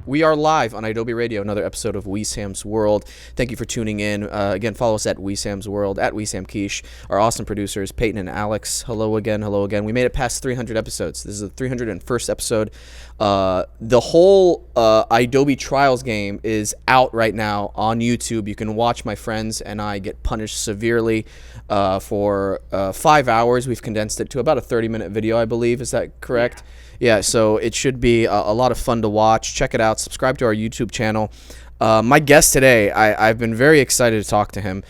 We are live on Adobe Radio, another episode of Wesam's World. Thank you for tuning in. Again, follow us at Wesam's World, at Wesam Quiche. Our awesome producers, Peyton and Alex. Hello again, hello again. We made it past 300 episodes. This is the 301st episode. The whole Adobe Trials game is out right now on YouTube. You can watch my friends and I get punished severely for 5 hours. We've condensed it to about a 30-minute video, I believe. Is that correct? Yeah, so it should be a lot of fun to watch. Check it out. Subscribe to our YouTube channel. My guest today, I've been very excited to talk to him.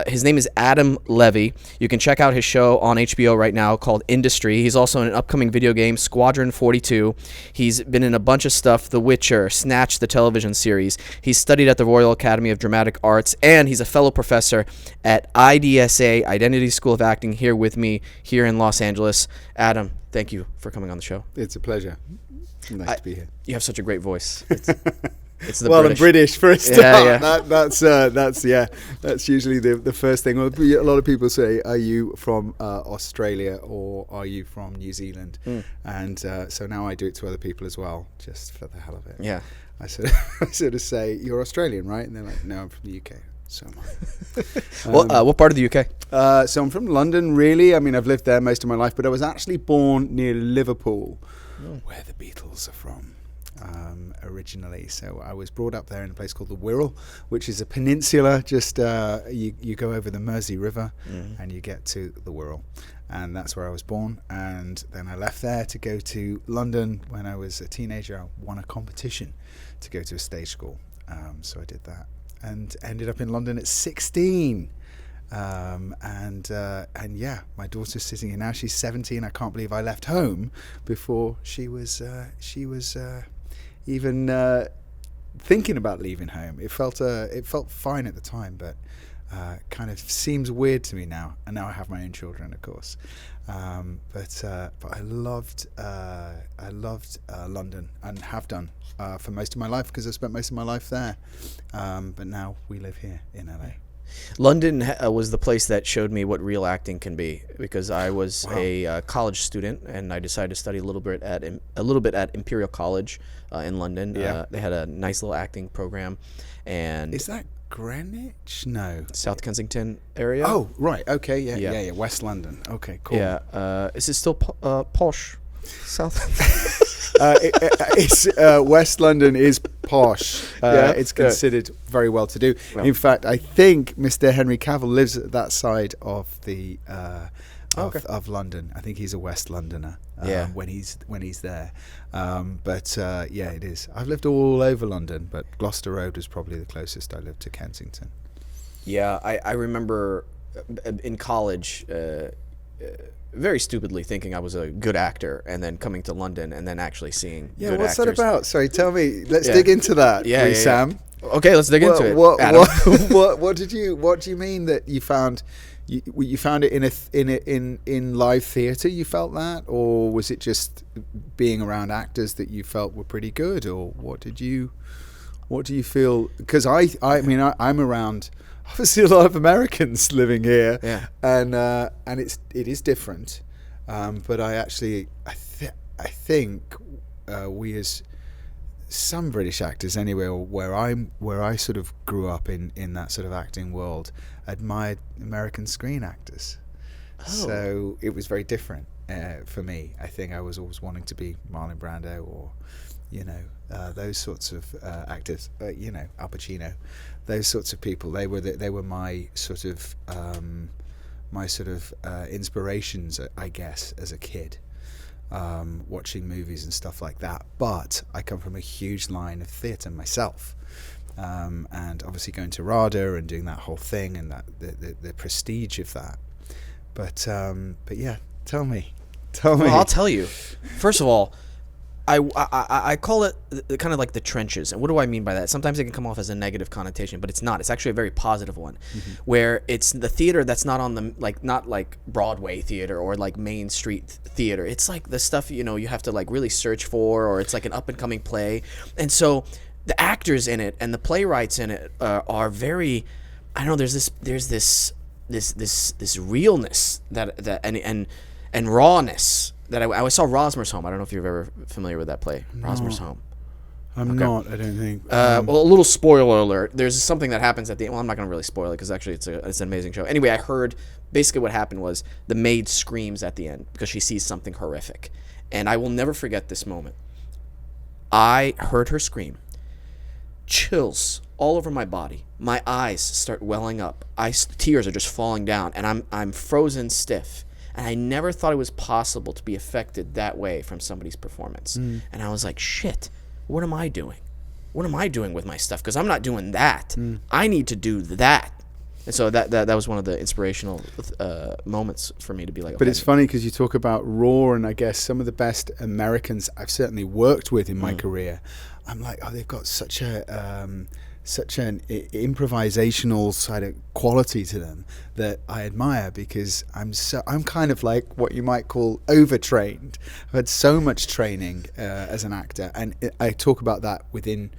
His name is Adam Levy. You can check out his show on HBO right now called Industry. He's also in an upcoming video game, Squadron 42. He's been in a bunch of stuff, The Witcher, Snatch, the television series. He's studied at the Royal Academy of Dramatic Arts, and he's a fellow professor at IDSA, Identity School of Acting, here with me here in Los Angeles. Adam, thank you for coming on the show. It's a pleasure. Nice to be here. You have such a great voice. It's the well, British. I'm British for a start. Yeah. That's usually the first thing. A lot of people say, "Are you from Australia or are you from New Zealand?" And so now I do it to other people as well, just for the hell of it. Yeah. I sort of say, "You're Australian, right?" And they're like, "No, I'm from the UK." So am I. Well, what part of the UK? So I'm from London, really. I mean, I've lived there most of my life, but I was actually born near Liverpool, where the Beatles are from. Originally, so I was brought up there in a place called the Wirral, which is a peninsula. Just you go over the Mersey River, and you get to the Wirral, and that's where I was born. And then I left there to go to London when I was a teenager. I won a competition to go to a stage school, so I did that, and ended up in London at 16. And yeah, my daughter's sitting here now. She's 17. I can't believe I left home before she was even thinking about leaving home. It felt fine at the time, but kind of seems weird to me now. And now I have my own children, of course. But I loved London, and have done for most of my life, because I spent most of my life there. But now we live here in LA. London was the place that showed me what real acting can be, because I was a college student and I decided to study a little bit at Imperial College in London. Yeah. They had a nice little acting program. And Is that Greenwich? No. South Kensington area. Oh, right. Okay. Yeah. West London. Okay, cool. Yeah. Is it still posh? South. It's West London is posh. It's considered very well to do. Well. In fact, I think Mr. Henry Cavill lives at that side of the of London. I think he's a West Londoner. When he's there. But it is. I've lived all over London, but Gloucester Road was probably the closest I lived to Kensington. Yeah, I remember in college. Very stupidly thinking I was a good actor, and then coming to London and then actually seeing good what's actors. that about? Sorry, tell me. Let's dig into that, please, Sam. Okay, let's dig into it. What do you mean that you found you found it in live theatre? You felt that, or was it just being around actors that you felt were pretty good, or what do you feel? Because I mean I'm around obviously a lot of Americans living here, and it is different, but I think we, as some British actors anyway, where I sort of grew up in that sort of acting world, admired American screen actors. So it was very different for me. I think I was always wanting to be Marlon Brando, or those sorts of actors, Al Pacino, those sorts of people. They were my sort of inspirations, I guess, as a kid, watching movies and stuff like that. But I come from a huge line of theatre myself, and obviously going to RADA and doing that whole thing, and that the prestige of that. But yeah, tell me. Well, I'll tell you. First of all, I call it kind of like the trenches. And what do I mean by that? Sometimes it can come off as a negative connotation, but it's not. It's actually a very positive one, where it's the theater that's not on the, not like Broadway theater or like Main Street theater. It's like the stuff, you have to like really search for, or it's like an up and coming play. And so the actors in it and the playwrights in it are very, I don't know, there's this realness that and rawness that I saw Rosmer's Home. I don't know if you're ever familiar with that play, Rosmer's Home. I'm not, I don't think. Well, a little spoiler alert. There's something that happens at the end. Well, I'm not going to really spoil it because actually it's an amazing show. Anyway, I heard basically what happened was the maid screams at the end because she sees something horrific. And I will never forget this moment. I heard her scream. Chills all over my body. My eyes start welling up. Tears are just falling down, and I'm frozen stiff. And I never thought it was possible to be affected that way from somebody's performance. And I was like, shit, what am I doing? What am I doing with my stuff? Because I'm not doing that. I need to do that. And so that was one of the inspirational moments for me to be like, okay. But it's funny because you talk about raw, and I guess some of the best Americans I've certainly worked with in my career, I'm like, oh, they've got such an improvisational side of quality to them that I admire, because I'm kind of like what you might call overtrained. I've had so much training as an actor, and I talk about that within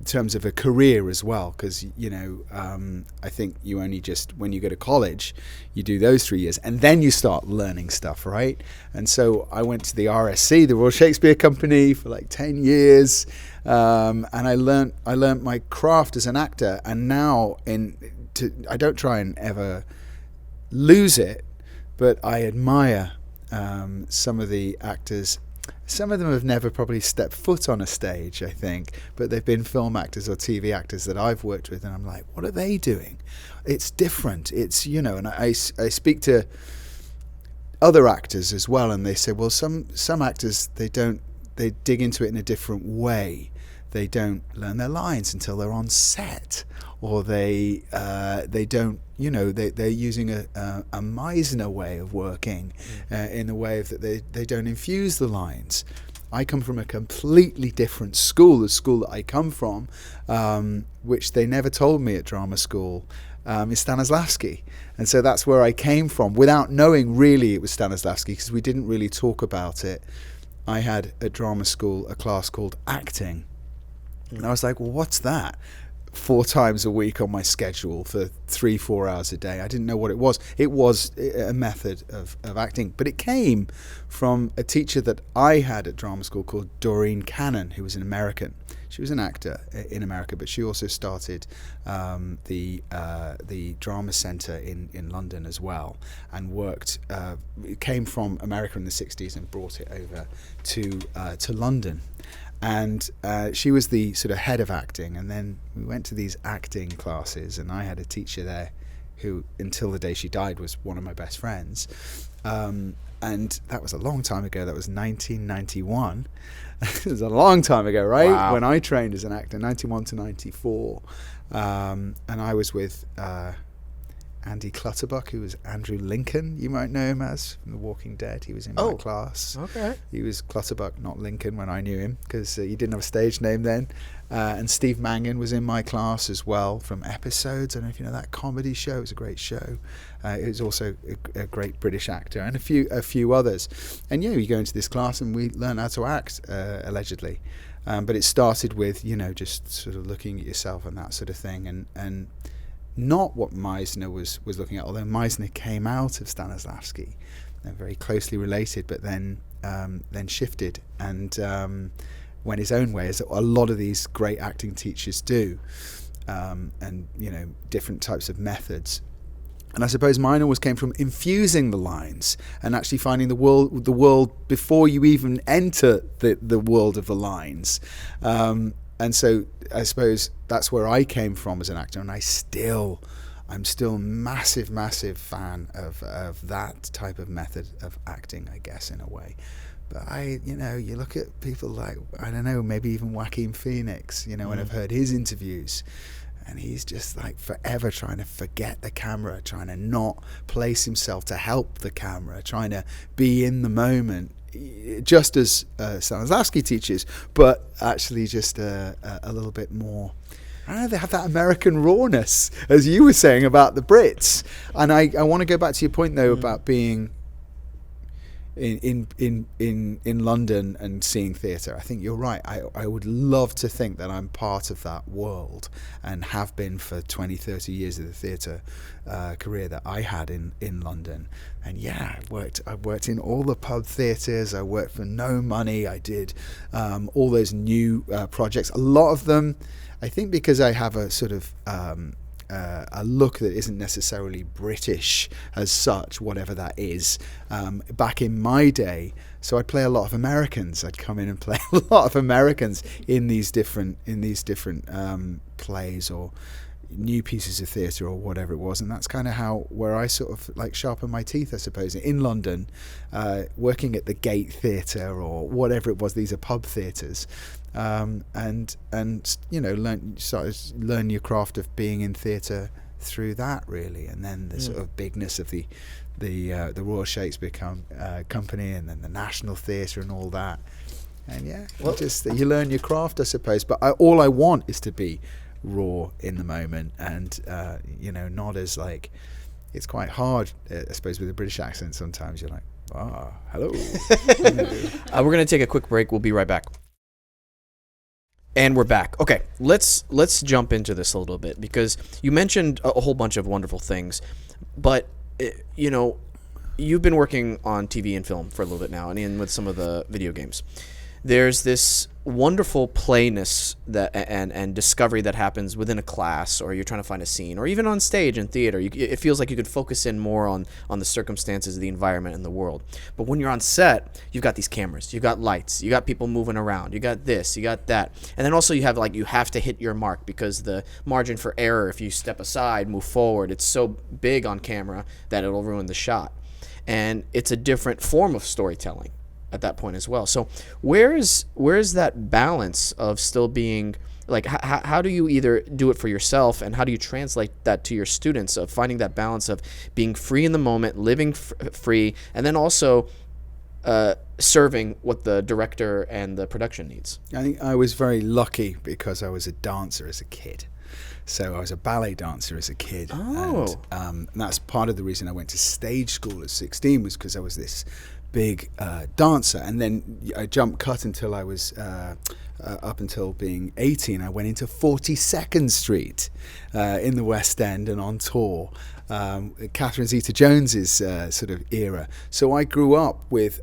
terms of a career as well, because I think you only just, when you go to college, you do those 3 years and then you start learning stuff, right? And so I went to the RSC, the Royal Shakespeare Company, for like 10 years, and I learned my craft as an actor. And now I don't try and ever lose it, but I admire some of the actors. Some of them have never probably stepped foot on a stage, I think, but they've been film actors or TV actors that I've worked with, and I'm like, what are they doing? It's different. It's, and I speak to other actors as well, and they say, well, some actors, they dig into it in a different way. They don't learn their lines until they're on set, or they don't, they're using a Meisner way of working in the way that they don't infuse the lines. I come from a completely different school. The school that I come from, which they never told me at drama school, is Stanislavski. And so that's where I came from, without knowing really it was Stanislavski, because we didn't really talk about it. I had at drama school a class called acting. And I was like, well, what's that? 4 times a week on my schedule for 3-4 hours a day. I didn't know what it was. It was a method of acting, but it came from a teacher that I had at drama school called Doreen Cannon, who was an American. She was an actor in America, but she also started the drama centre in London as well, and worked. Came from America in the 60s and brought it over to London. And she was the sort of head of acting, and then we went to these acting classes, and I had a teacher there who, until the day she died, was one of my best friends. And that was a long time ago. That was 1991. It was a long time ago, right? Wow. When I trained as an actor, 91 to 94. And I was with Andy Clutterbuck, who was Andrew Lincoln. You might know him as from The Walking Dead. He was in my class. Okay. He was Clutterbuck, not Lincoln, when I knew him, because he didn't have a stage name then. And Steve Mangan was in my class as well from Episodes. I don't know if you know that comedy show. It was a great show. He was also a great British actor, and a few others. And you go into this class and we learn how to act, allegedly. But it started with just sort of looking at yourself and that sort of thing, and not what Meisner was looking at, although Meisner came out of Stanislavski. They're very closely related, but then shifted and went his own way, as a lot of these great acting teachers do, and different types of methods. And I suppose mine always came from infusing the lines and actually finding the world before you even enter the world of the lines. And so I suppose that's where I came from as an actor, and I'm still massive fan of that type of method of acting, I guess, in a way. But you look at people like, I don't know, maybe even Joaquin Phoenix, and I've heard his interviews, and he's just like forever trying to forget the camera, trying to not place himself to help the camera, trying to be in the moment, just as Stanislavski teaches, but actually just a little bit more. I don't know, they have that American rawness, as you were saying about the Brits. And I want to go back to your point, though, about being in London and seeing theatre. I think you're right. I would love to think that I'm part of that world and have been for 20, 30 years of the theatre career that I had in London. And yeah, I worked in all the pub theatres. I worked for no money. I did all those new projects. A lot of them, I think, because I have a sort of a look that isn't necessarily British as such, whatever that is. Back in my day, so I'd play a lot of Americans. I'd come in and play a lot of Americans in these different plays or new pieces of theatre or whatever it was, and that's kind of where I sort of like sharpen my teeth, I suppose, in London, working at the Gate Theatre or whatever it was. These are pub theatres. And you know, learn your craft of being in theatre through that, really, and then the sort of bigness of the Royal Shakespeare Company, and then the National Theatre and all that. And yeah, you learn your craft, I suppose. But all I want is to be raw in the moment, and you know, not as like, it's quite hard, I suppose, with a British accent. Sometimes you're like, hello. We're gonna take a quick break. We'll be right back. And we're back. Okay, let's jump into this a little bit, because you mentioned a whole bunch of wonderful things, but you know, you've been working on TV and film for a little bit now, and even with some of the video games. There's this wonderful playness that and discovery that happens within a class, or you're trying to find a scene, or even on stage in theater. It feels like you could focus in more on the circumstances of the environment and the world. But when you're on set, you've got these cameras, you've got lights, you got people moving around, you got this, you got that, and then also you have to hit your mark, because the margin for error, if you step aside, move forward, it's so big on camera that it'll ruin the shot. And it's a different form of storytelling at that point as well. So where is that balance of still being like, how do you either do it for yourself, and how do you translate that to your students, of finding that balance of being free in the moment, living free, and then also serving what the director and the production needs? I think I was very lucky because I was a dancer as a kid. So I was a ballet dancer as a kid. Oh. And that's part of the reason I went to stage school at 16, was because I was this big dancer. And then I cut until I was up until being 18. I went into 42nd Street in the West End and on tour, Catherine Zeta-Jones's sort of era. So I grew up with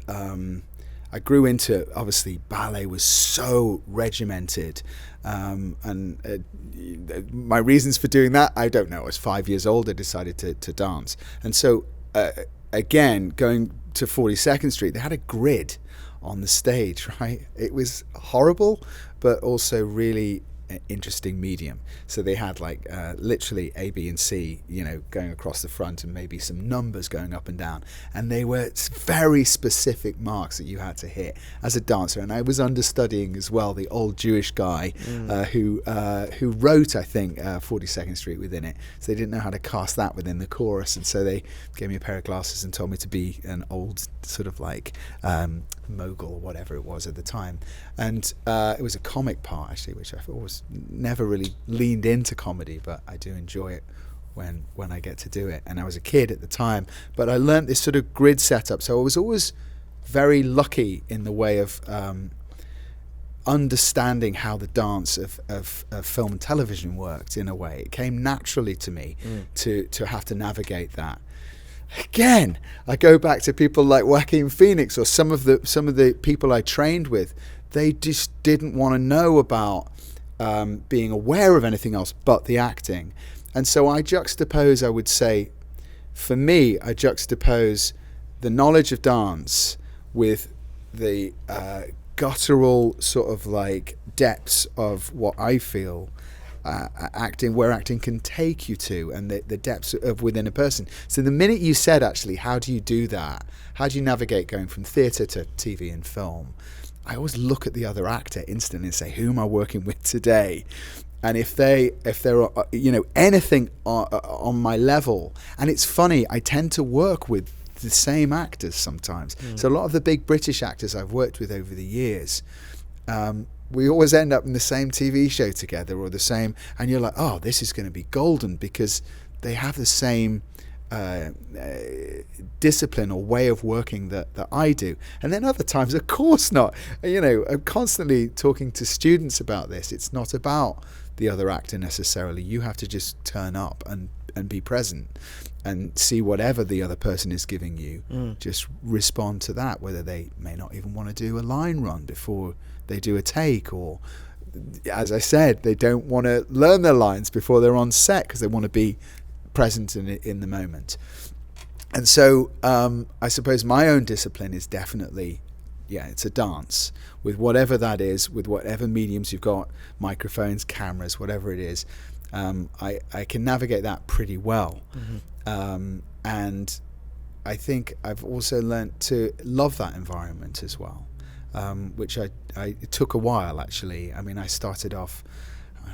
I grew into, obviously, ballet was so regimented, and my reasons for doing that, I don't know. I was 5 years old, I decided to dance. And so again, going to 42nd Street, they had a grid on the stage, right? It was horrible, but also really interesting medium. So they had like literally A, B, and C, you know, going across the front, and maybe some numbers going up and down. And they were very specific marks that you had to hit as a dancer. And I was understudying as well the old Jewish guy who wrote, I think, 42nd Street within it. So they didn't know how to cast that within the chorus. And so they gave me a pair of glasses and told me to be an old sort of like mogul or whatever it was at the time. And it was a comic part, actually, which I thought was never really leaned into comedy, but I do enjoy it when I get to do it. And I was a kid at the time, but I learned this sort of grid setup. So I was always very lucky in the way of understanding how the dance of film and television worked. In a way, it came naturally to me to have to navigate that. Again, I go back to people like Joaquin Phoenix or some of the people I trained with. They just didn't want to know about being aware of anything else but the acting. And so I juxtapose, I would say, for me, I juxtapose the knowledge of dance with the guttural sort of like depths of what I feel where acting can take you to, and the depths of within a person. So the minute you said, actually, how do you do that? How do you navigate going from theatre to TV and film? I always look at the other actor instantly and say, who am I working with today? And if they're you know, anything on my level, and it's funny, I tend to work with the same actors sometimes. So a lot of the big British actors I've worked with over the years, we always end up in the same TV show together or the same, and you're like, oh, this is going to be golden, because they have the same discipline or way of working that I do. And then other times, of course not. I'm constantly talking to students about this. It's not about the other actor necessarily. You have to just turn up and be present and see whatever the other person is giving you. Just respond to that, whether they may not even want to do a line run before they do a take, or, as I said, they don't want to learn their lines before they're on set because they want to be present in the moment. And so I suppose my own discipline is definitely, it's a dance with whatever that is, with whatever mediums you've got, microphones, cameras, whatever it is. I can navigate that pretty well. And I think I've also learnt to love that environment as well, which it took a while, actually. I mean, I started off,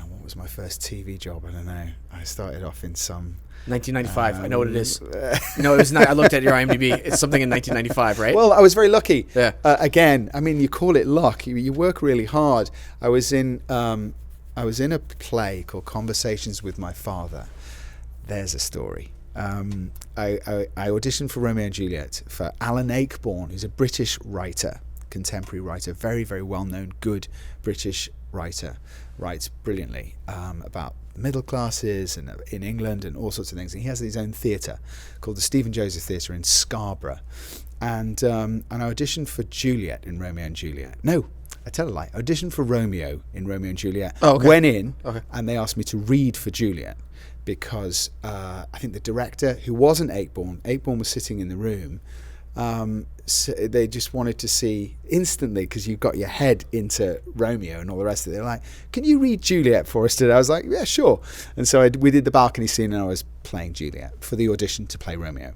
what was my first TV job? I don't know. I started off in some 1995. I know what it is. No, it was not. I looked at your IMDb. It's something in 1995, right? Well, I was very lucky. Yeah. Again, I mean, you call it luck. You work really hard. I was in a play called Conversations with My Father. There's a story. I auditioned for Romeo and Juliet for Alan Ayckbourn, who's a British writer, contemporary writer, very, very well-known, good British writer, writes brilliantly about middle classes and in England and all sorts of things. And he has his own theatre called the Stephen Joseph Theatre in Scarborough. And I auditioned for Juliet in Romeo and Juliet. No, I tell a lie. I auditioned for Romeo in Romeo and Juliet. Oh, okay. Went in, okay. And they asked me to read for Juliet because I think the director, who wasn't Ayckbourn was sitting in the room. So they just wanted to see instantly, because you got your head into Romeo and all the rest of it. They're like, "Can you read Juliet for us today?" I was like, "Yeah, sure." And so we did the balcony scene, and I was playing Juliet for the audition to play Romeo.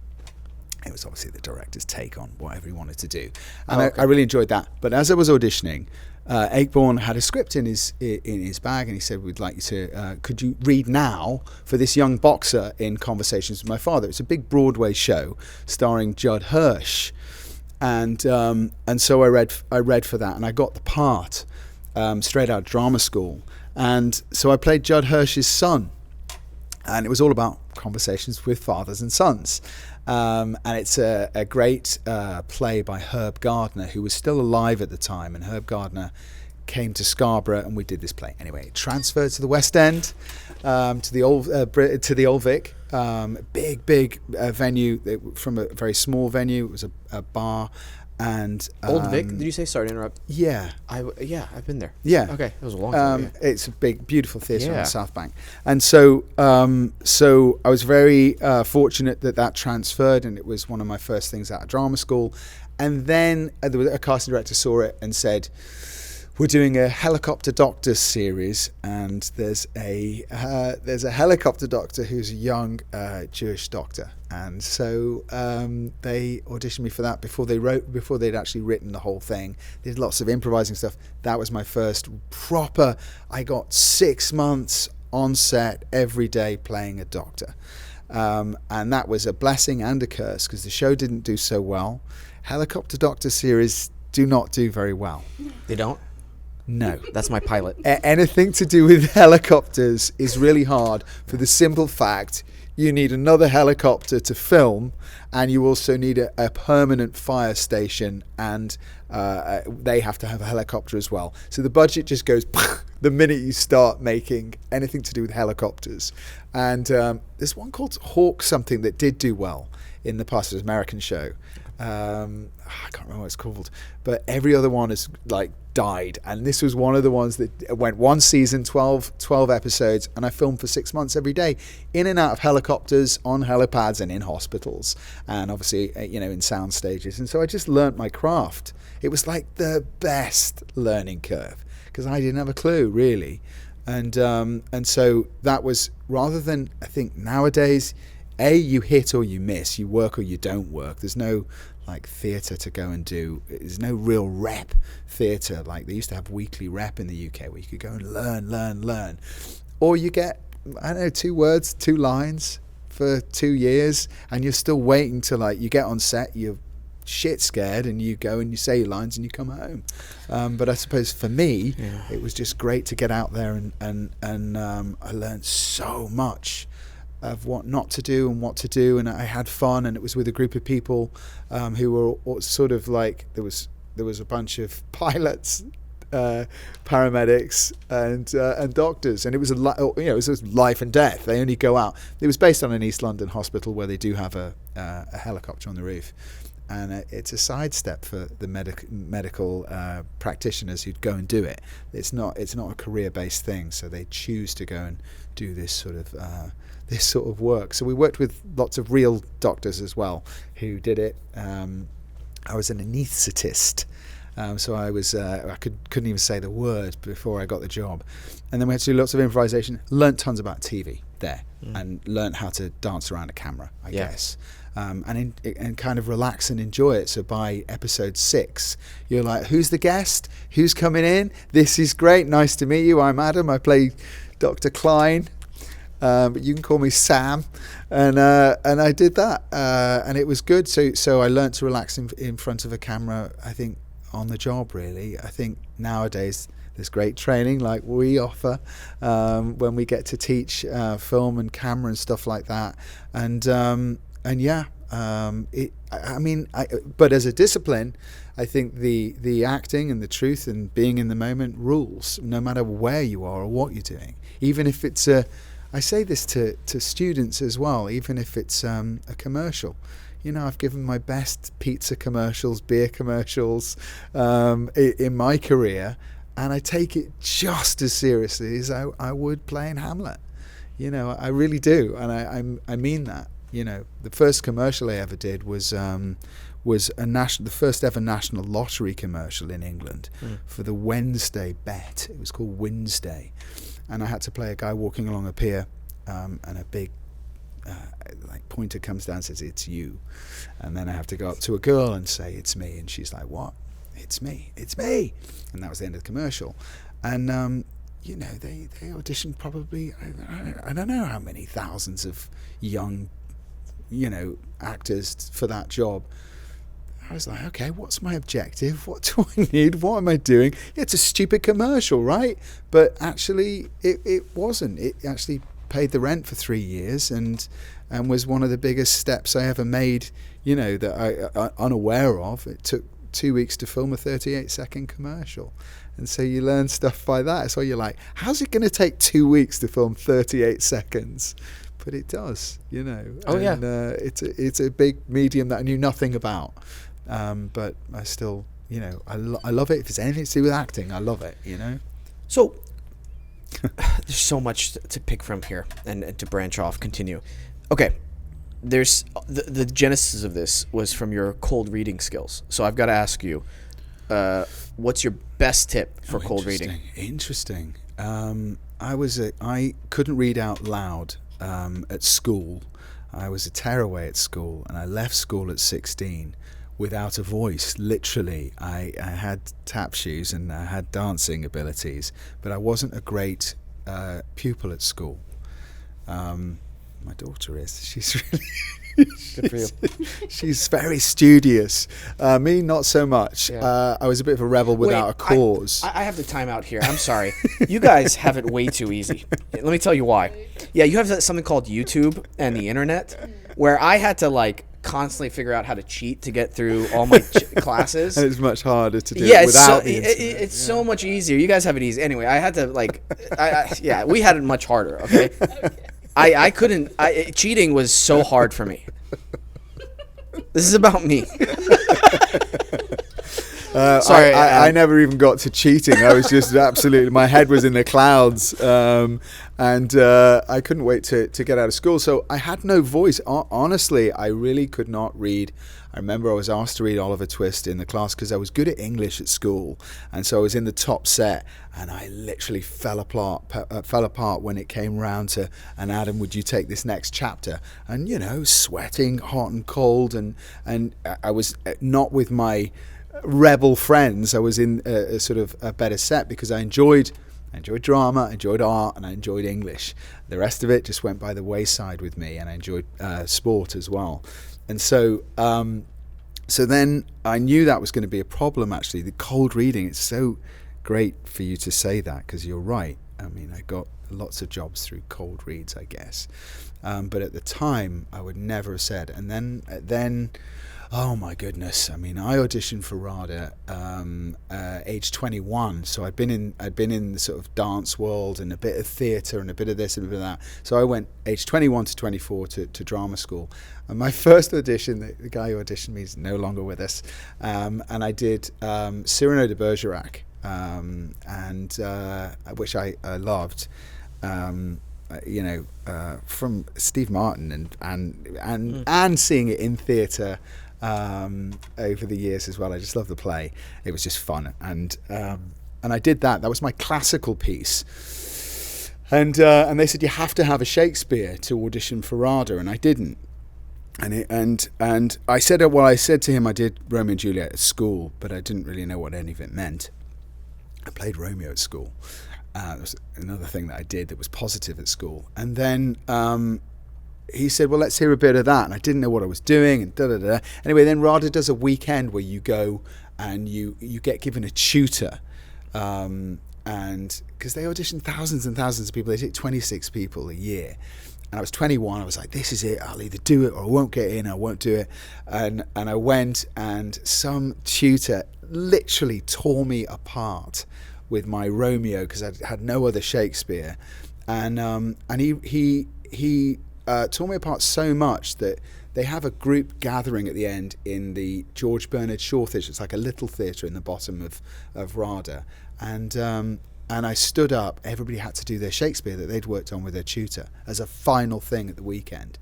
It was obviously the director's take on whatever he wanted to do, and I really enjoyed that. But as I was auditioning, Ayckbourn had a script in his bag, and he said, "We'd like you to. Could you read now for this young boxer in Conversations with My Father?" It's a big Broadway show starring Judd Hirsch, and so I read for that, and I got the part straight out of drama school, and so I played Judd Hirsch's son, and it was all about conversations with fathers and sons. And it's a great play by Herb Gardner, who was still alive at the time, and Herb Gardner came to Scarborough, and we did this play. Anyway, it transferred to the West End, to the Old Vic, big venue from a very small venue. It was a bar. And Old Vic, did you say? Sorry to interrupt. Yeah, I've been there. Yeah, okay, it was a long time ago. It's a big, beautiful theatre on the South Bank, and so I was very fortunate that transferred, and it was one of my first things out of drama school. And then there was a casting director saw it and said, "We're doing a helicopter doctor series, and there's a helicopter doctor who's a young Jewish doctor." And so they auditioned me for that before they'd actually written the whole thing. They did lots of improvising stuff. That was my first proper. I got 6 months on set every day playing a doctor, and that was a blessing and a curse because the show didn't do so well. Helicopter doctor series do not do very well. They don't? No. That's my pilot. Anything to do with helicopters is really hard for the simple fact you need another helicopter to film, and you also need a permanent fire station, and they have to have a helicopter as well. So the budget just goes the minute you start making anything to do with helicopters. And there's one called Hawk something that did do well in the past. It was an American show. I can't remember what it's called, but every other one has died, and this was one of the ones that went one season, 12 episodes, and I filmed for 6 months every day in and out of helicopters, on helipads, and in hospitals, and obviously in sound stages. And so I just learnt my craft. It was like the best learning curve because I didn't have a clue really, and so that was, rather than, I think nowadays, you hit or you miss, you work or you don't work. There's no theatre to go and do. There's no real rep theatre. They used to have weekly rep in the UK where you could go and learn. Or you get, 2 words, 2 lines for 2 years, and you're still waiting to you get on set, you're shit scared, and you go and you say your lines and you come home. But I suppose for me, it was just great to get out there and I learned so much. what not to do and what to do, and I had fun, and it was with a group of people who were all sort of like there was a bunch of pilots, paramedics, and doctors, and it was it was life and death. They only go out. It was based on an East London hospital where they do have a helicopter on the roof, and it's a sidestep for the medical practitioners who'd go and do it. It's not a career-based thing, so they choose to go and do this sort of work. So we worked with lots of real doctors as well who did it. I was an anaesthetist. So I was I couldn't even say the word before I got the job, and then we had to do lots of improvisation. Learnt tons about TV there, and learnt how to dance around a camera, I guess, and kind of relax and enjoy it. So by episode 6, you're like, "Who's the guest? Who's coming in? This is great. Nice to meet you. I'm Adam. I play Dr. Klein, but you can call me Sam." And I did that, and it was good. So I learnt to relax in front of a camera, I think, on the job, really. I think nowadays there's great training like we offer when we get to teach film and camera and stuff like that, but as a discipline, I think the acting and the truth and being in the moment rules, no matter where you are or what you're doing. Even if it's I say this to students as well, even if it's a commercial. I've given my best pizza commercials, beer commercials in my career, and I take it just as seriously as I would playing Hamlet. I really do, and I mean that. The first commercial I ever did was the first ever national lottery commercial in England for the Wednesday bet. It was called Wednesday, and I had to play a guy walking along a pier, and a big pointer comes down and says, "It's you," and then I have to go up to a girl and say, "It's me," and she's like, "What? It's me, and that was the end of the commercial. And they auditioned probably I don't know how many thousands of young actors for that job. I was like, okay, what's my objective? What do I need? What am I doing? It's a stupid commercial, right? But actually it wasn't. It actually paid the rent for 3 years and was one of the biggest steps I ever made, that I unaware of. It took 2 weeks to film a 38-second commercial. And so you learn stuff by that. So you're like, how's it going to take 2 weeks to film 38 seconds? But it does, Oh, and, it's a big medium that I knew nothing about. But I still, I love it. If it's anything to do with acting, I love it, So there's so much to pick from here and to branch off, continue. Okay, there's the genesis of this was from your cold reading skills. So I've got to ask you, what's your best tip for cold reading? Interesting. I couldn't read out loud at school. I was a tearaway at school, and I left school at 16 without a voice. Literally, I had tap shoes and I had dancing abilities, but I wasn't a great pupil at school. My daughter is. She's really Good for you. She's very studious. Me, not so much. Yeah. I was a bit of a rebel without a cause. I have the time out here. I'm sorry. You guys have it way too easy. Let me tell you why. Yeah, you have something called YouTube and the internet, where I had to constantly figure out how to cheat to get through all my classes. And it's much harder to do it without the internet. It's so much easier. You guys have it easy. Anyway, I had to we had it much harder, okay? I couldn't, cheating was so hard for me. This is about me. Sorry, I never even got to cheating. I was just absolutely, my head was in the clouds, and I couldn't wait to get out of school. So I had no voice. Honestly, I really could not read. I remember I was asked to read Oliver Twist in the class because I was good at English at school, and so I was in the top set, and I literally fell apart when it came round to, and Adam, would you take this next chapter? And sweating, hot and cold, and I was not with my rebel friends. I was in a sort of a better set because I enjoyed drama, I enjoyed art, and I enjoyed English. The rest of it just went by the wayside with me, and I enjoyed sport as well. And so then I knew that was going to be a problem, actually. The cold reading, it's so great for you to say that, because you're right. I mean, I got lots of jobs through cold reads, I guess. But at the time, I would never have said. And then, oh my goodness! I mean, I auditioned for RADA age 21, so I'd been in the sort of dance world and a bit of theatre and a bit of this and a bit of that. So I went age 21 to 24 to drama school. And my first audition, the guy who auditioned me is no longer with us, and I did Cyrano de Bergerac, and which I loved. From Steve Martin and seeing it in theatre over the years as well. I just love the play. It was just fun, and I did that. That was my classical piece, and they said you have to have a Shakespeare to audition for RADA, and I didn't. And I said to him I did Romeo and Juliet at school, but I didn't really know what any of it meant. I played Romeo at school. It was another thing that I did that was positive at school. And then he said, well, let's hear a bit of that. And I didn't know what I was doing. And da-da-da. Anyway, then RADA does a weekend where you go and you get given a tutor. And because they audition thousands and thousands of people, they take 26 people a year. And I was 21. I was like, this is it. I'll either do it or I won't get in. I won't do it. And I went, and some tutor literally tore me apart with my Romeo because I had no other Shakespeare, and he tore me apart so much that they have a group gathering at the end in the George Bernard Shaw Theatre. It's like a little theatre in the bottom of RADA, and I stood up. Everybody had to do their Shakespeare that they'd worked on with their tutor as a final thing at the weekend,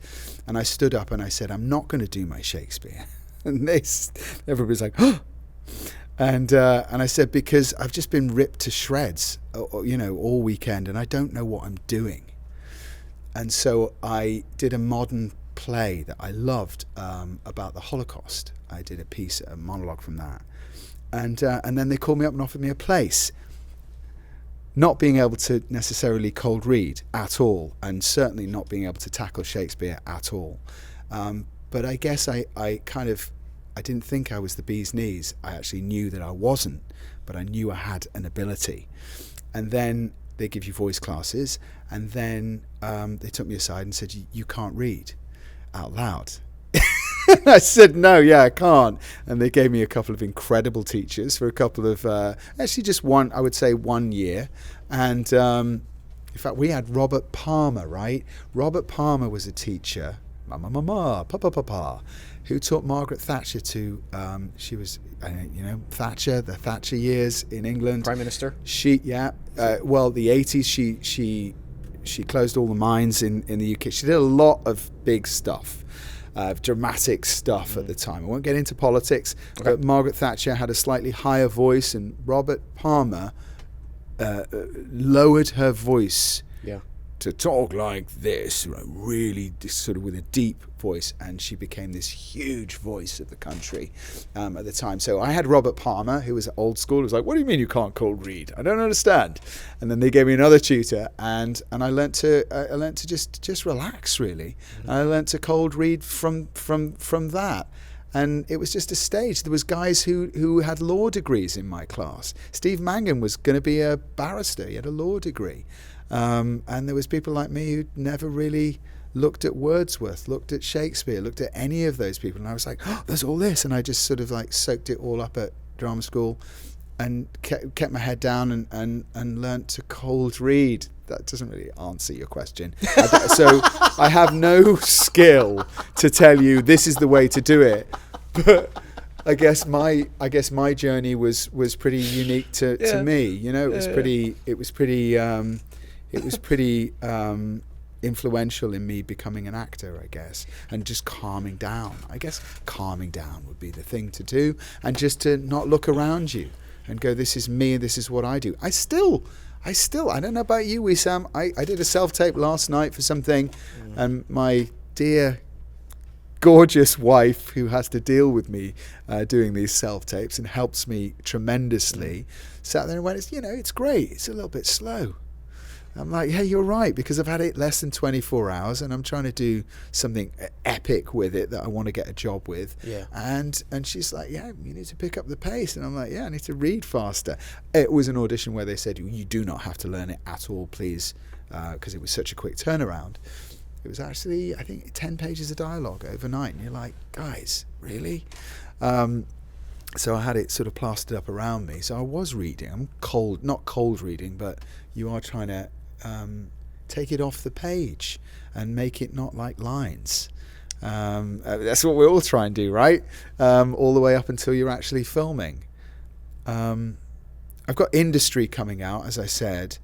and I stood up and I said, I'm not going to do my Shakespeare, and everybody's like, oh. And I said, because I've just been ripped to shreds, all weekend, and I don't know what I'm doing. And so I did a modern play that I loved about the Holocaust. I did a monologue from that, and then they called me up and offered me a place. Not being able to necessarily cold read at all, and certainly not being able to tackle Shakespeare at all. But I guess I didn't think I was the bee's knees. I actually knew that I wasn't, but I knew I had an ability. And then they give you voice classes, and then they took me aside and said, you can't read out loud. I said, no, I can't. And they gave me a couple of incredible teachers for a couple of, actually just one, I would say 1 year. And in fact, we had Robert Palmer, right? Robert Palmer was a teacher, who taught Margaret Thatcher to, she was, Thatcher, the Thatcher years in England. Prime Minister? Well, the 80s, she closed all the mines in the UK. She did a lot of big stuff, dramatic stuff at the time. I won't get into politics, but Margaret Thatcher had a slightly higher voice, and Robert Palmer lowered her voice to talk like this, really sort of with a deep voice, and she became this huge voice of the country at the time. So I had Robert Palmer, who was old school. He was like, what do you mean you can't cold read? I don't understand. And then they gave me another tutor, and I learnt to just relax, really. Mm-hmm. And I learnt to cold read from that. And it was just a stage. There was guys who had law degrees in my class. Steve Mangan was going to be a barrister. He had a law degree. And there was people like me who never really looked at Wordsworth, looked at Shakespeare, looked at any of those people. And I was like, oh, there's all this. And I just sort of like soaked it all up at drama school and kept my head down and learnt to cold read. That doesn't really answer your question. So I have no skill to tell you this is the way to do it. But I guess my journey was pretty unique to me. It was pretty influential in me becoming an actor, I guess, and just calming down. I guess calming down would be the thing to do, and just to not look around you and go, this is me, this is what I do. I still, I don't know about you, Wesam, I did a self-tape last night for something, and my dear gorgeous wife, who has to deal with me doing these self-tapes and helps me tremendously, sat there and went, it's great, it's a little bit slow. I'm like, yeah, you're right, because I've had it less than 24 hours and I'm trying to do something epic with it that I want to get a job with. Yeah. And she's like, yeah, you need to pick up the pace. And I'm like, yeah, I need to read faster. It was an audition where they said, you do not have to learn it at all, please, because it was such a quick turnaround. It was actually, I think, 10 pages of dialogue overnight. And you're like, guys, really? So I had it sort of plastered up around me. So I was reading. I'm not cold reading, but you are trying to take it off the page and make it not like lines. That's what we all try and do, right? All the way up until you're actually filming. I've got Industry coming out, as I said.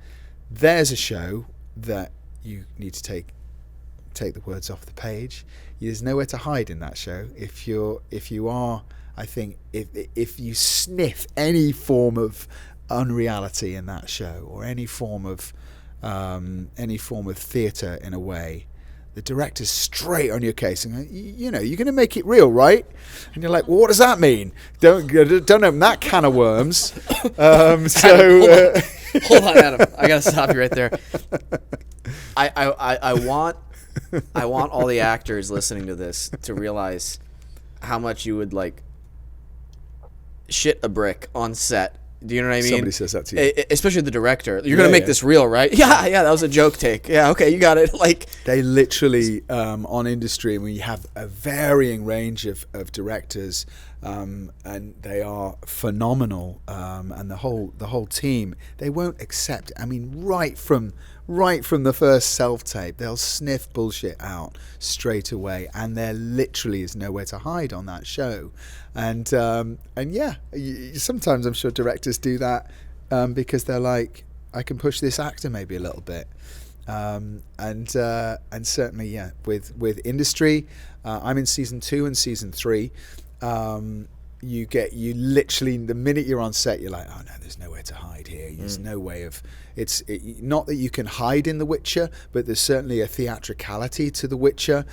There's a show that you need to take the words off the page. There's nowhere to hide in that show. If you are, I think, if you sniff any form of unreality in that show, or any form of theatre in a way, the director's straight on your case and you're going to make it real, right? And you're like, well, what does that mean? Don't open that can of worms. Adam, hold on, Adam. I gotta stop you right there. I want all the actors listening to this to realize how much you would like shit a brick on set. Do you know what I mean? Somebody says that to you. Especially the director. You're going to make this real, right? Yeah, that was a joke take. Yeah, okay, you got it. Like, they literally, on Industry, we have a varying range of directors, and they are phenomenal. And the whole team, they won't accept. I mean, right from the first self-tape, they'll sniff bullshit out straight away, and there literally is nowhere to hide on that show. And yeah, sometimes I'm sure directors do that because they're like, I can push this actor maybe a little bit. And certainly, yeah, with Industry, I'm in season 2 and season 3. You literally, the minute you're on set, you're like, oh no, there's nowhere to hide here. There's no way of, not that you can hide in The Witcher, but there's certainly a theatricality to The Witcher,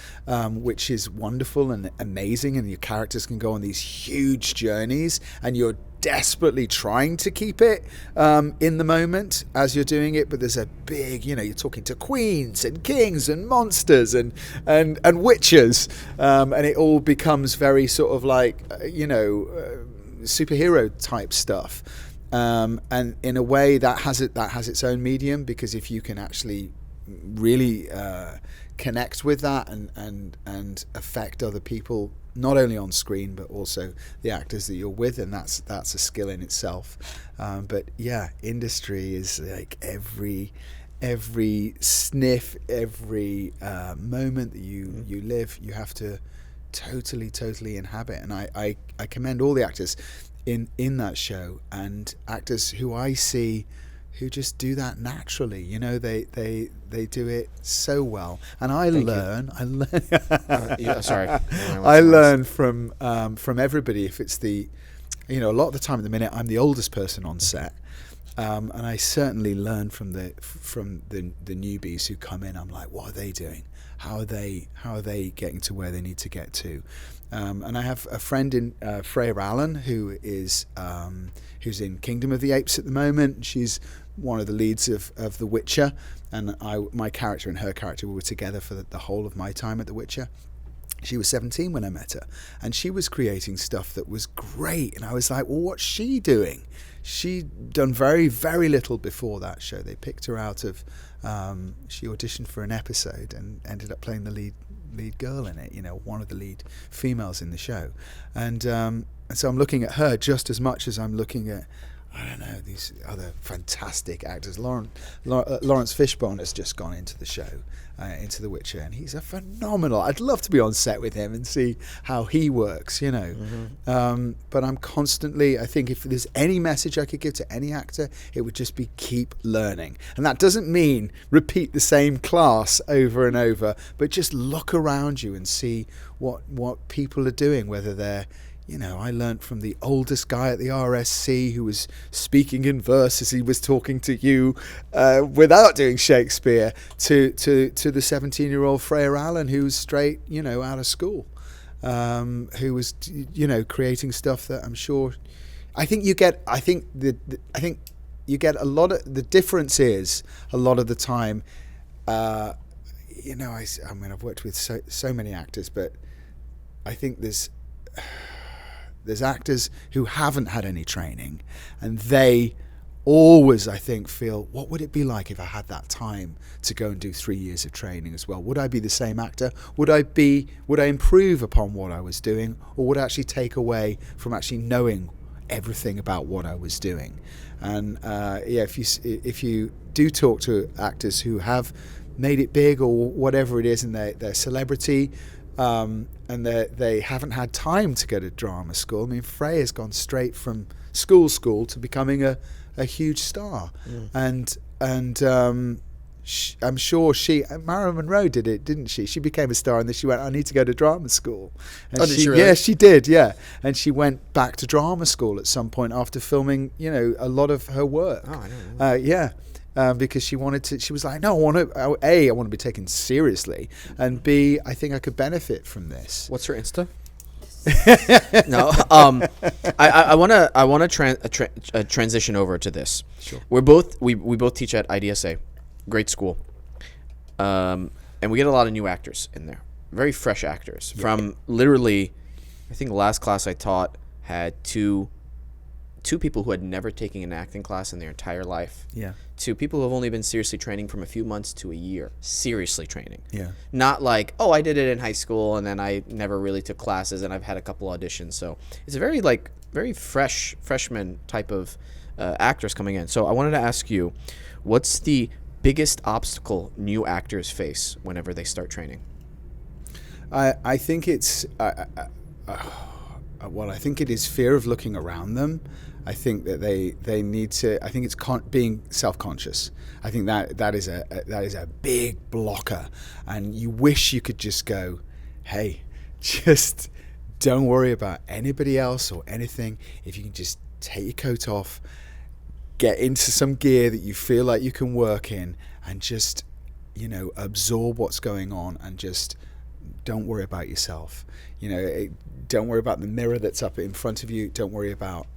which is wonderful and amazing, and your characters can go on these huge journeys, and you're desperately trying to keep it in the moment as you're doing it, but there's a big, you're talking to queens and kings and monsters and witches, and it all becomes very sort of like superhero type stuff, and in a way that has its own medium, because if you can actually really connect with that and affect other people, not only on screen but also the actors that you're with, and that's a skill in itself. But yeah, Industry is like every sniff, every moment that you live, you have to totally inhabit. And I commend all the actors in that show, and actors who I see who just do that naturally. They do it so well, and I learn. Sorry. I learn from everybody. If it's a lot of the time at the minute, I'm the oldest person on set, and I certainly learn from the newbies who come in. I'm like, what are they doing? How are they getting to where they need to get to? And I have a friend in Freya Allen who's in Kingdom of the Apes at the moment. She's one of the leads of The Witcher, and my character and her character were together for the whole of my time at The Witcher. She was 17 when I met her, and she was creating stuff that was great, and I was like, well, what's she doing? She'd done very, very little before that show. They picked her out of she auditioned for an episode and ended up playing the lead girl in it, one of the lead females in the show. And so I'm looking at her just as much as I'm looking at, I don't know, these other fantastic actors. Lawrence Fishburne has just gone into the show, into The Witcher, and he's a phenomenal. I'd love to be on set with him and see how he works, Mm-hmm. But I'm constantly, I think if there's any message I could give to any actor, it would just be keep learning. And that doesn't mean repeat the same class over and over, but just look around you and see what people are doing, whether they're, I learn't from the oldest guy at the RSC who was speaking in verse as he was talking to you without doing Shakespeare, to the 17-year-old Freya Allen who was straight, out of school, who was, creating stuff that I'm sure. I think you get a lot of, the difference is a lot of the time, you know, I mean, I've worked with so many actors, but I think there's actors who haven't had any training, and they always, I think, feel, what would it be like if I had that time to go and do 3 years of training as well? Would I be the same actor? Would I improve upon what I was doing, or would I actually take away from actually knowing everything about what I was doing? And if you do talk to actors who have made it big or whatever it is, and they're celebrity, and they haven't had time to go to drama school. I mean, Freya's gone straight from school to becoming a huge star, and I'm sure Marilyn Monroe did it, didn't she? She became a star, and then she went, I need to go to drama school. And did she really? Yeah, she did, yeah. And she went back to drama school at some point after filming, you know, a lot of her work. Oh, I know. Yeah. Because she wanted to, she was like, no, I want to be taken seriously, and B, I think I could benefit from this. What's her Insta? No, I want to transition over to this. Sure. We both teach at IDSA, great school, and we get a lot of new actors in there, very fresh actors from literally. I think the last class I taught had two people who had never taken an acting class in their entire life. Yeah. To people who have only been seriously training from a few months to a year. Seriously training. Yeah. Not like, oh, I did it in high school and then I never really took classes and I've had a couple auditions. So it's a very fresh freshman type of actors coming in. So I wanted to ask you, what's the biggest obstacle new actors face whenever they start training? I think it's I think it is fear of looking around them. I think that they need to. I think it's being self-conscious. I think that is a big blocker, and you wish you could just go, hey, just don't worry about anybody else or anything. If you can just take your coat off, get into some gear that you feel like you can work in, and just, you know, absorb what's going on, and just don't worry about yourself. You know, don't worry about the mirror that's up in front of you. Don't worry about.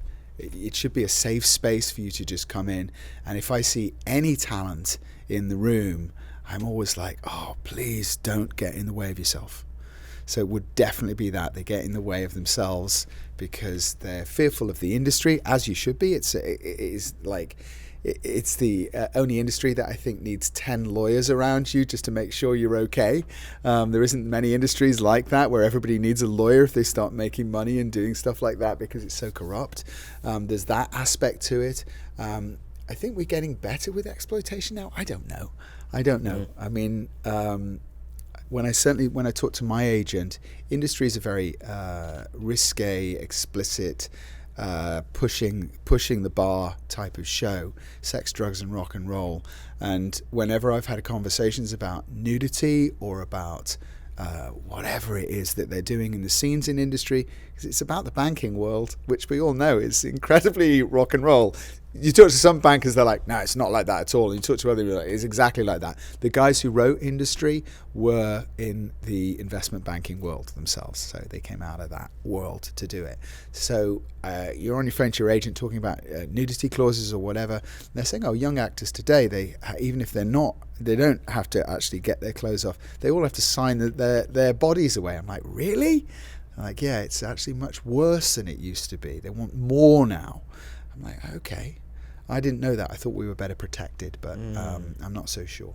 It should be a safe space for you to just come in. And if I see any talent in the room, I'm always like, oh, please don't get in the way of yourself. So it would definitely be that they get in the way of themselves because they're fearful of the industry, as you should be. It's the only industry that I think needs 10 lawyers around you just to make sure you're okay. There isn't many industries like that where everybody needs a lawyer if they start making money and doing stuff like that because it's so corrupt. There's that aspect to it. I think we're getting better with exploitation now. I don't know. I mean, when I talk to my agent, industries are very risque, explicit, pushing the bar type of show, sex, drugs, and rock and roll. And whenever I've had conversations about nudity or about whatever it is that they're doing in the scenes in industry, because it's about the banking world, which we all know is incredibly rock and roll. You talk to some bankers, they're like, no, it's not like that at all. And you talk to others, like, it's exactly like that. The guys who wrote Industry were in the investment banking world themselves. So they came out of that world to do it. So you're on your phone to your agent talking about nudity clauses or whatever. They're saying, oh, young actors today, even if they don't have to actually get their clothes off. They all have to sign their bodies away. I'm like, really? I'm like, yeah, it's actually much worse than it used to be. They want more now. I'm like, okay, I didn't know that. I thought we were better protected, but I'm not so sure.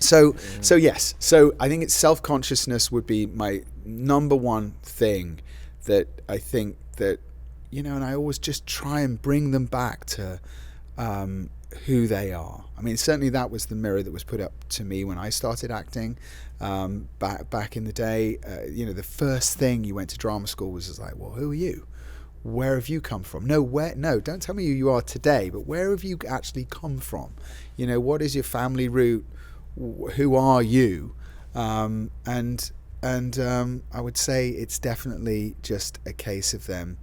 So yes. So I think it's self-consciousness would be my number one thing that I think that, you know, and I always just try and bring them back to who they are. I mean, certainly that was the mirror that was put up to me when I started acting back in the day. You know, the first thing you went to drama school was like, well, who are you? Where have you come from? No, don't tell me who you are today, but where have you actually come from? You know, what is your family root? Who are you? And I would say it's definitely just a case of them.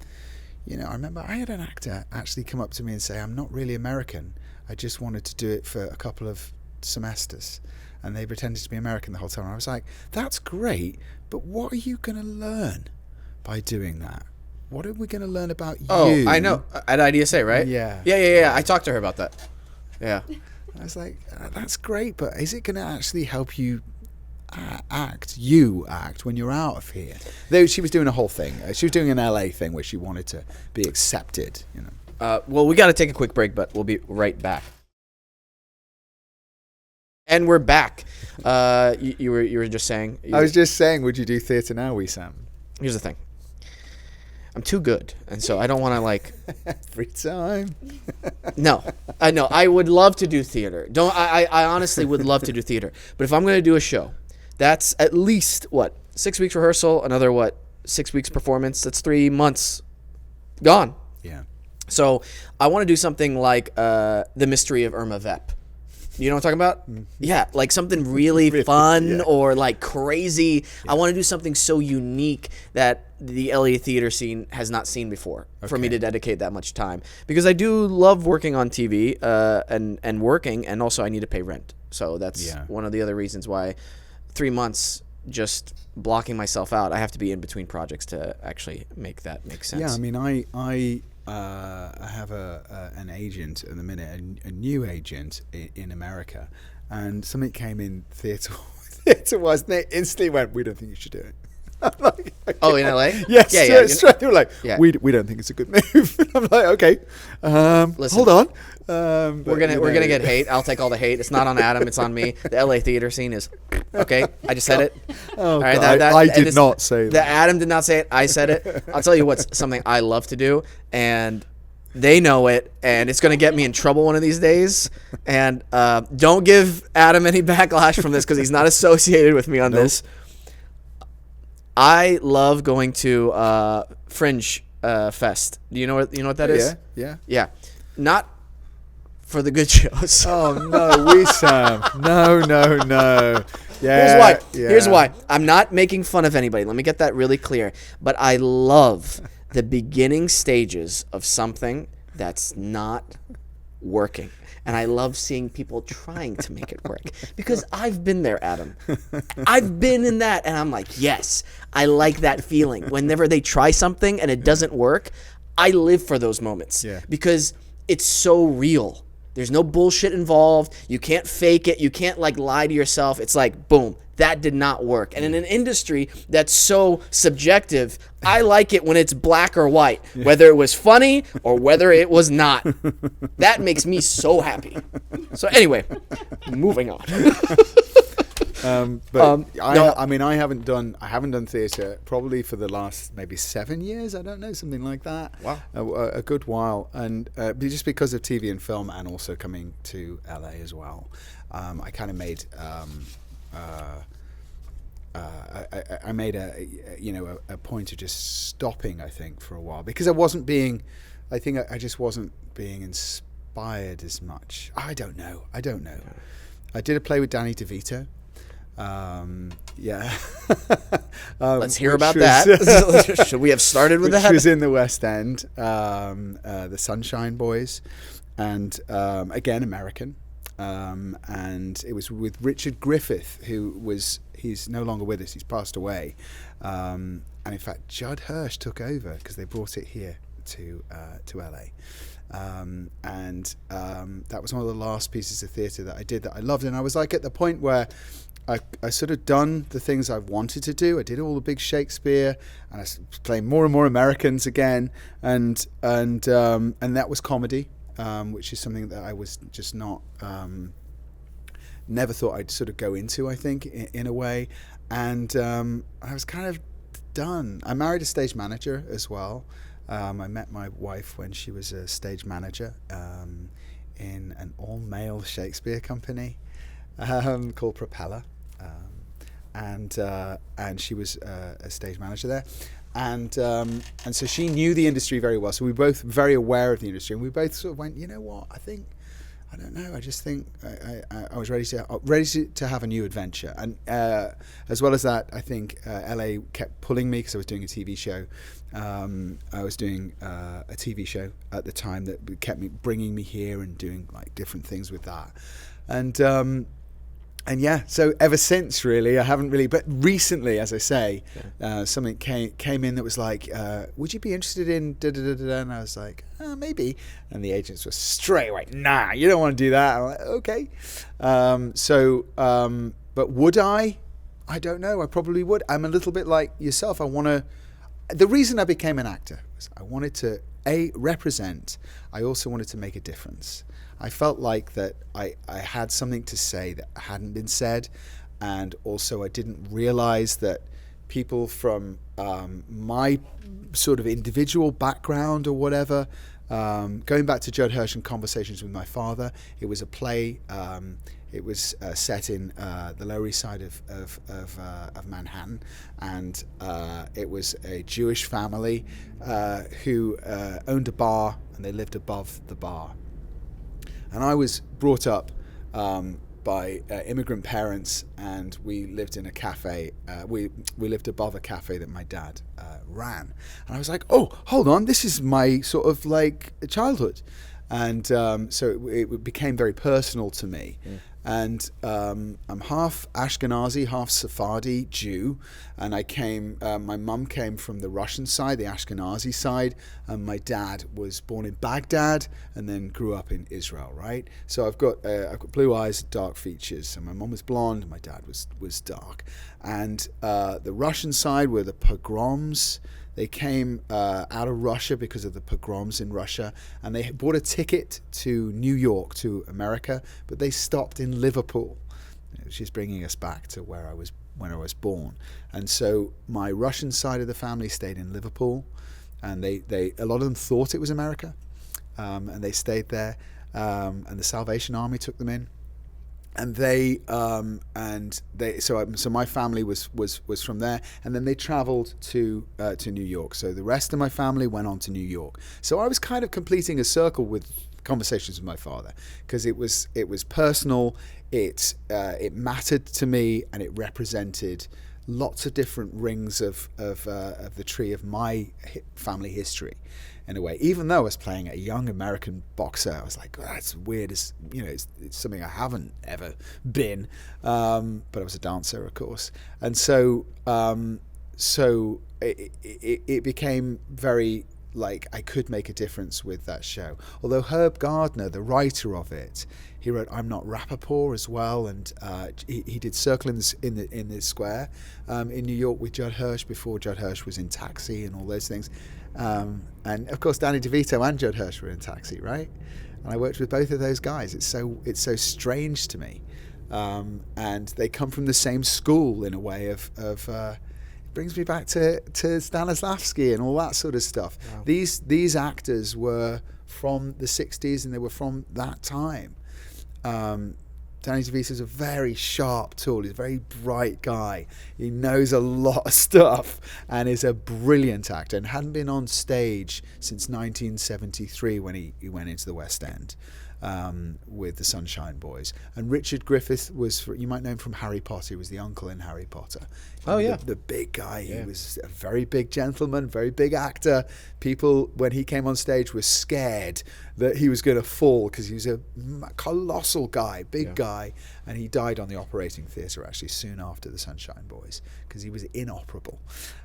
You know, I remember I had an actor actually come up to me and say, I'm not really American. I just wanted to do it for a couple of semesters. And they pretended to be American the whole time. And I was like, that's great, but what are you going to learn by doing that? what are we going to learn about you? Oh, I know. At IDSA, right? Yeah. Yeah. I talked to her about that. Yeah. I was like, that's great, but is it going to actually help you act when you're out of here? Though she was doing a whole thing. She was doing an LA thing where she wanted to be accepted, you know. Well, we got to take a quick break, but we'll be right back. And we're back. You were just saying. I was just saying, would you do theatre now, Wesam? Here's the thing. I'm too good, and so I don't want to like free time. No, I know. I would love to do theater. I honestly would love to do theater. But if I'm going to do a show, that's at least 6 weeks rehearsal, another 6 weeks performance. That's 3 months gone. Yeah. So I want to do something like The Mystery of Irma Vep. You know what I'm talking about? Mm-hmm. Yeah, like something really fun or like crazy. Yeah. I want to do something so unique that the LA theater scene has not seen before for me to dedicate that much time. Because I do love working on TV and working, and also I need to pay rent. So that's one of the other reasons why 3 months just blocking myself out. I have to be in between projects to actually make that make sense. Yeah, I mean, I have an agent at the minute, a new agent in America, and something came in theatre-wise, and they instantly went, "We don't think you should do it." I'm like, okay. Oh, in LA? Yes, straight. They were like, "We don't think it's a good move." I'm like, "Okay, listen, hold on." We're gonna get hate. I'll take all the hate. It's not on Adam. It's on me. The LA theater scene is okay. I just said it. Oh, all right, I did not say that. Adam did not say it. I said it. I'll tell you what's something I love to do, and they know it, and it's gonna get me in trouble one of these days. And don't give Adam any backlash from this because he's not associated with me on this. I love going to Fringe Fest. Do you know what that is? Yeah. Not for the good shows. Oh no, Wesam. No. Yeah. Here's why. I'm not making fun of anybody. Let me get that really clear. But I love the beginning stages of something that's not working. And I love seeing people trying to make it work. Because I've been there, Adam. I've been in that. And I'm like, yes, I like that feeling. Whenever they try something and it doesn't work, I live for those moments. Yeah. Because it's so real. There's no bullshit involved. You can't fake it. You can't lie to yourself. It's like, boom, that did not work. And in an industry that's so subjective, I like it when it's black or white, whether it was funny or whether it was not. That makes me so happy. So anyway, moving on. I haven't done theatre probably for the last maybe 7 years. I don't know, something like that. Wow, a good while, and just because of TV and film, and also coming to LA as well. I kind of made I made a point of just stopping. I think for a while because I just wasn't being inspired as much. I don't know. I did a play with Danny DeVito. Let's hear about that. Should we have started with that? Which was in the West End, the Sunshine Boys, and again American, and it was with Richard Griffith, he's no longer with us. He's passed away, and in fact Judd Hirsch took over because they brought it here to LA. And that was one of the last pieces of theatre that I did that I loved, and I was like at the point where I sort of done the things I wanted to do. I did all the big Shakespeare, and I was playing more and more Americans again, and that was comedy, which is something that I was just not never thought I'd sort of go into. I think in a way, and I was kind of done. I married a stage manager as well. I met my wife when she was a stage manager in an all-male Shakespeare company called Propeller, and she was a stage manager there, and so she knew the industry very well. So we were both very aware of the industry, and we both sort of went, you know what? I don't know. I just think I was ready to have a new adventure, and as well as that, I think LA kept pulling me because I was doing a TV show. I was doing a TV show at the time that kept bringing me here and doing like different things with that, and And yeah, so ever since, really, I haven't really. But recently, as I say, something came in that was like, "Would you be interested in?" Da, da, da, da, da? And I was like, "Maybe." And the agents were straight away, "Nah, you don't want to do that." I'm like, "Okay." But would I? I don't know. I probably would. I'm a little bit like yourself. I want to. The reason I became an actor was I wanted to represent. I also wanted to make a difference. I felt like that I had something to say that hadn't been said, and also I didn't realize that people from my sort of individual background or whatever, going back to Judd Hirsch and Conversations with My Father, it was a play. It was set in the Lower East Side of Manhattan, and it was a Jewish family who owned a bar, and they lived above the bar. And I was brought up by immigrant parents, and we lived in a cafe. We lived above a cafe that my dad ran. And I was like, oh, hold on, this is my sort of like childhood. And so it became very personal to me. Mm. And I'm half Ashkenazi, half Sephardi Jew, and my mum came from the Russian side, the Ashkenazi side, and my dad was born in Baghdad and then grew up in Israel, right? So I've got blue eyes, dark features, and my mum was blonde, and my dad was dark. And the Russian side were the pogroms. They came out of Russia because of the pogroms in Russia, and they bought a ticket to New York, to America, but they stopped in Liverpool, which is bringing us back to when I was born. And so my Russian side of the family stayed in Liverpool, and a lot of them thought it was America, and they stayed there, and the Salvation Army took them in. And so my family was from there, and then they travelled to New York. So the rest of my family went on to New York. So I was kind of completing a circle with Conversations with My Father, because it was personal, it mattered to me, and it represented lots of different rings of the tree of my family history. In a way, even though I was playing a young American boxer, I was like, oh, that's weird. It's something I haven't ever been. But I was a dancer, of course, and so it became very like I could make a difference with that show. Although Herb Gardner, the writer of it, he wrote "I'm Not Rappaport" as well, and he did "Circle in the Square" in New York with Judd Hirsch before Judd Hirsch was in Taxi and all those things. And of course, Danny DeVito and Judd Hirsch were in Taxi, right? And I worked with both of those guys. It's so strange to me, and they come from the same school in a way. It brings me back to Stanislavski and all that sort of stuff. Wow. These actors were from the '60s, and they were from that time. Danny DeVito is a very sharp tool. He's a very bright guy. He knows a lot of stuff and is a brilliant actor, and hadn't been on stage since 1973 when he went into the West End with the Sunshine Boys. And Richard Griffith you might know him from Harry Potter. He was the uncle in Harry Potter. Oh, yeah. The big guy. Yeah. He was a very big gentleman, very big actor. People, when he came on stage, were scared that he was going to fall because he was a colossal guy, big guy. And he died on the operating theatre, actually, soon after the Sunshine Boys, because he was inoperable.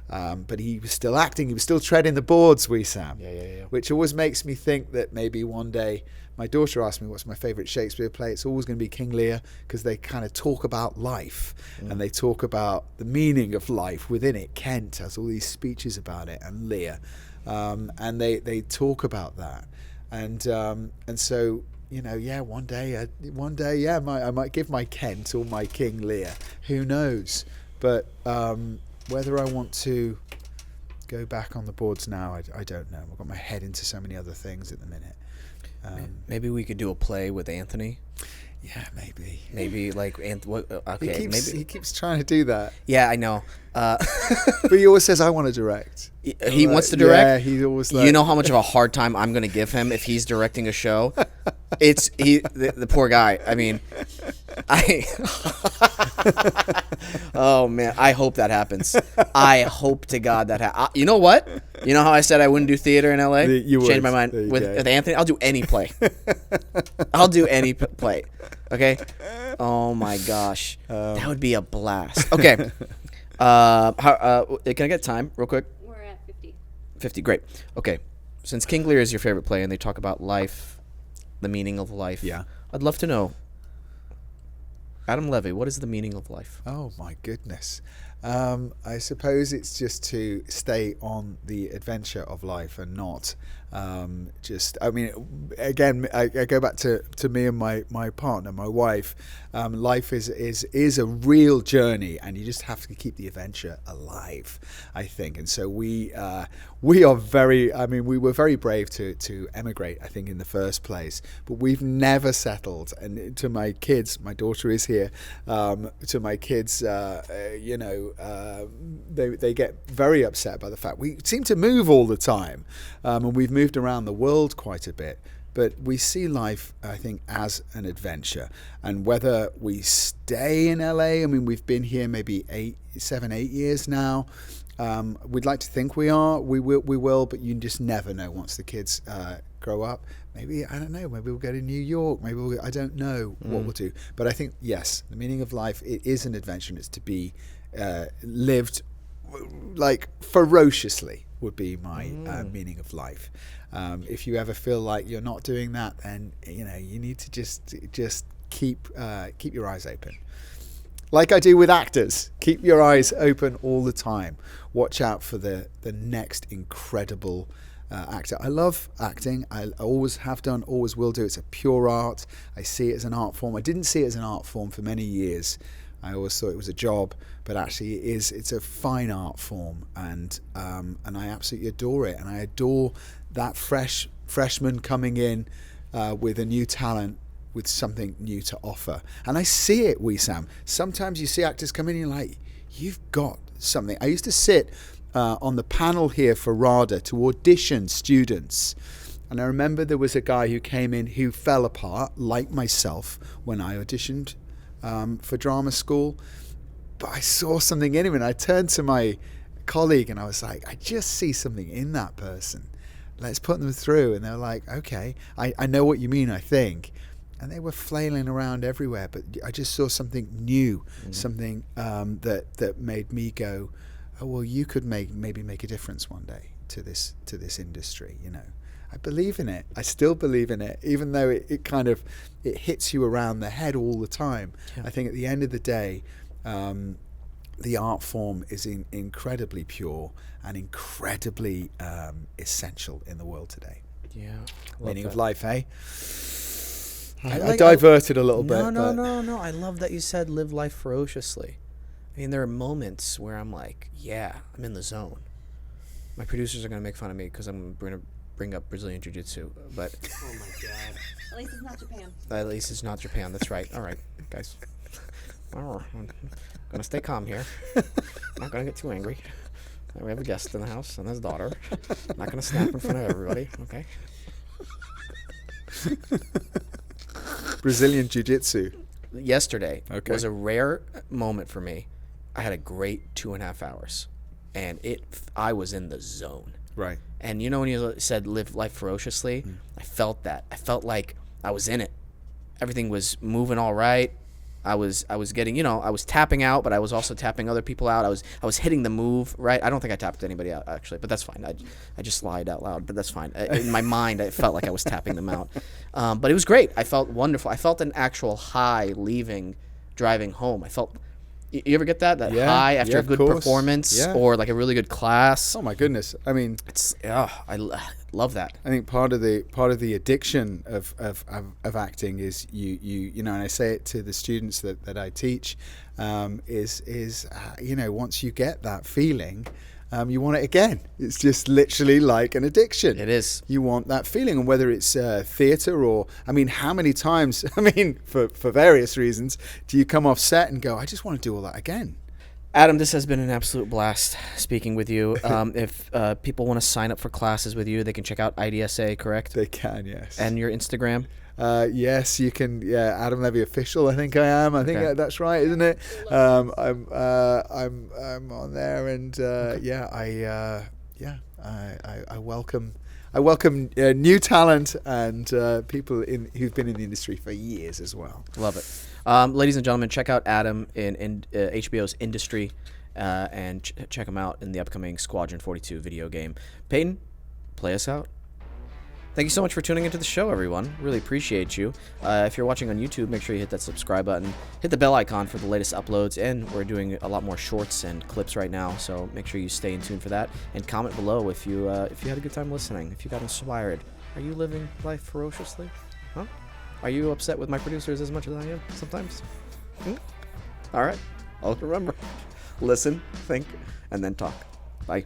But he was still acting. He was still treading the boards, Wesam. Yeah. Which always makes me think that maybe one day. My daughter asked me what's my favourite Shakespeare play. It's always going to be King Lear, because they kind of talk about life and they talk about the meaning of life within it. Kent has all these speeches about it, and Lear, and they talk about that, and so one day I might give my Kent or my King Lear. Who knows? But whether I want to go back on the boards now, I don't know. I've got my head into so many other things at the minute. Maybe we could do a play with Anthony. Yeah, maybe. Maybe like okay. He keeps trying to do that. Yeah, I know. But he always says, "I want to direct." He wants to direct. Yeah, he's always like. You know how much of a hard time I'm going to give him if he's directing a show. The poor guy. I mean, oh man, I hope that happens. I hope to God that you know what? You know how I said I wouldn't do theater in LA? You Changed would. my mind. There you With go. Anthony, I'll do any play. I'll do any play. Okay? Oh my gosh. That would be a blast. Okay. Can I get time real quick? We're at 50. 50, great. Okay. Since King Lear is your favorite play and they talk about life, the meaning of life. Yeah. I'd love to know, Adam Levy, what is the meaning of life? Oh my goodness. I suppose it's just to stay on the adventure of life and not I mean, again, I go back to me and my partner, my wife. Life is a real journey, and you just have to keep the adventure alive, I think. And so we are very, I mean, we were very brave to emigrate, I think, in the first place, but we've never settled. And to my kids, my daughter is here, to my kids, they get very upset by the fact we seem to move all the time, and we've moved around the world quite a bit. But we see life, I think, as an adventure. And whether we stay in LA, I mean, we've been here maybe 7, 8 years now. We'd like to think we will, but you just never know once the kids grow up. Maybe, I don't know, maybe we'll go to New York, I don't know what we'll do. But I think, yes, the meaning of life, it is an adventure, and it's to be lived like ferociously would be my meaning of life. If you ever feel like you're not doing that, then you need to just keep your eyes open, like I do with actors. Keep your eyes open all the time. Watch out for the next incredible actor. I love acting. I always have done, always will do. It's a pure art. I see it as an art form. I didn't see it as an art form for many years. I always thought it was a job, but actually it is. It's a fine art form, and I absolutely adore it. And I adore that freshman coming in with a new talent, with something new to offer. And I see it, Wesam. Sometimes you see actors come in and you're like, you've got something. I used to sit on the panel here for RADA to audition students. And I remember there was a guy who came in who fell apart, like myself, when I auditioned for drama school. But I saw something in him, and I turned to my colleague and I was like, I just see something in that person. Let's put them through. And they're like, okay, I know what you mean, I think. And they were flailing around everywhere, but I just saw something new, something that made me go, oh, well, you could maybe make a difference one day to this industry. I believe in it. I still believe in it, even though it kind of hits you around the head all the time. Yeah. I think at the end of the day, the art form is incredibly pure and incredibly essential in the world today. Yeah. Meaning of life, eh? I diverted a little bit. No. I love that you said live life ferociously. I mean, there are moments where I'm like, yeah, I'm in the zone. My producers are going to make fun of me because I'm going to bring up Brazilian Jiu-Jitsu, but... Oh, my God. At least it's not Japan. At least it's not Japan. That's right. All right, guys. I'm going to stay calm here. I'm not going to get too angry. We have a guest in the house and his daughter. I'm not going to snap in front of everybody, okay? Brazilian Jiu-Jitsu. Yesterday was a rare moment for me. I had a great 2.5 hours, and I was in the zone. Right. And when you said live life ferociously, I felt that. I felt like I was in it. Everything was moving all right. I was getting, I was tapping out, but I was also tapping other people out. I was hitting the move, right? I don't think I tapped anybody out, actually, but that's fine. I just lied out loud, but that's fine. In my mind, I felt like I was tapping them out. But it was great. I felt wonderful. I felt an actual high driving home. I felt... You ever get that high after a good performance or like a really good class? Oh my goodness! I mean, I love that. I think part of the addiction of acting is you and I say it to the students that I teach, is once you get that feeling, you want it again. It's just literally like an addiction. It is. You want that feeling, and whether it's theatre or, I mean, how many times, for various reasons, do you come off set and go, I just want to do all that again? Adam, this has been an absolute blast speaking with you. If people want to sign up for classes with you, they can check out IDSA, correct? They can, yes. And your Instagram? Yes, you can. Yeah, Adam Levy official. I think I am. I think that's right, isn't it? I'm on there, and yeah, I welcome new talent and people who've been in the industry for years as well. Love it. Ladies and gentlemen, check out Adam in HBO's Industry, and check him out in the upcoming Squadron 42 video game. Peyton, play us out. Thank you so much for tuning into the show, everyone. Really appreciate you. If you're watching on YouTube, make sure you hit that subscribe button, hit the bell icon for the latest uploads, and we're doing a lot more shorts and clips right now, so make sure you stay in tune for that. And comment below if you had a good time listening, if you got inspired. Are you living life ferociously? Huh? Are you upset with my producers as much as I am sometimes? All right. I'll remember. Listen, think, and then talk. Bye.